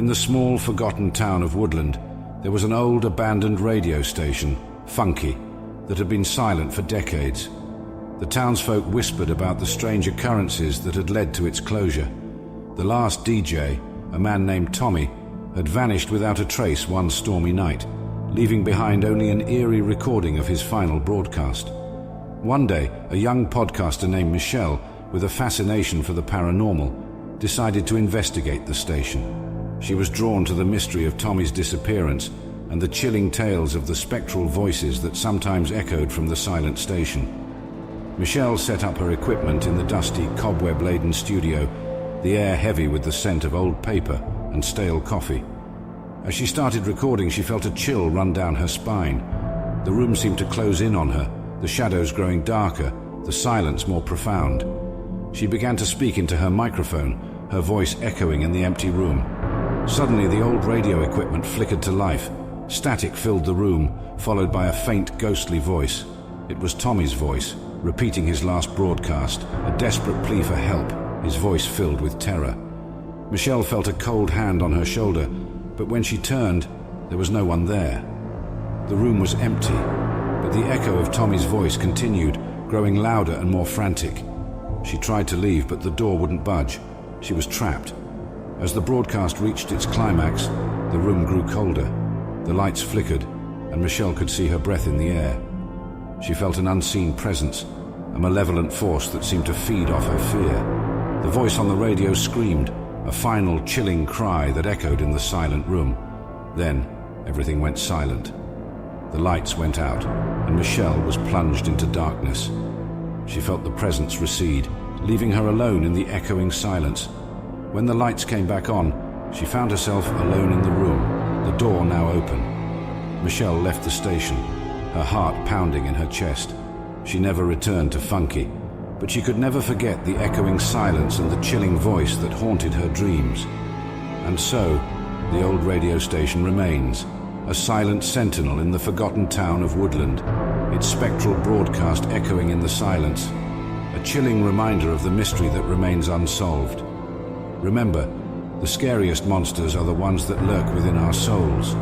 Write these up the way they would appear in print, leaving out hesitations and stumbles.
In the small, forgotten town of Woodland, there was an old, abandoned radio station, Funky, that had been silent for decades. The townsfolk whispered about the strange occurrences that had led to its closure. The last DJ, a man named Tommy, had vanished without a trace one stormy night, leaving behind only an eerie recording of his final broadcast. One day, a young podcaster named Michelle, with a fascination for the paranormal, decided to investigate the station. She was drawn to the mystery of Tommy's disappearance and the chilling tales of the spectral voices that sometimes echoed from the silent station. Michelle set up her equipment in the dusty, cobweb-laden studio, the air heavy with the scent of old paper and stale coffee. As she started recording, she felt a chill run down her spine. The room seemed to close in on her, the shadows growing darker, the silence more profound. She began to speak into her microphone, her voice echoing in the empty room. Suddenly, the old radio equipment flickered to life. Static filled the room, followed by a faint, ghostly voice. It was Tommy's voice, repeating his last broadcast, a desperate plea for help, his voice filled with terror. Michelle felt a cold hand on her shoulder, but when she turned, there was no one there. The room was empty, but the echo of Tommy's voice continued, growing louder and more frantic. She tried to leave, but the door wouldn't budge. She was trapped. As the broadcast reached its climax, the room grew colder. The lights flickered, and Michelle could see her breath in the air. She felt an unseen presence, a malevolent force that seemed to feed off her fear. The voice on the radio screamed, a final chilling cry that echoed in the silent room. Then, everything went silent. The lights went out, and Michelle was plunged into darkness. She felt the presence recede, leaving her alone in the echoing silence. When the lights came back on, she found herself alone in the room, the door now open. Michelle left the station, her heart pounding in her chest. She never returned to Funky, but she could never forget the echoing silence and the chilling voice that haunted her dreams. And so, the old radio station remains, a silent sentinel in the forgotten town of Woodland, its spectral broadcast echoing in the silence, a chilling reminder of the mystery that remains unsolved. Remember, the scariest monsters are the ones that lurk within our souls.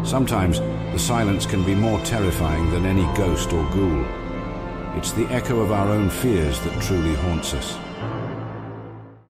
Sometimes, the silence can be more terrifying than any ghost or ghoul. It's the echo of our own fears that truly haunts us.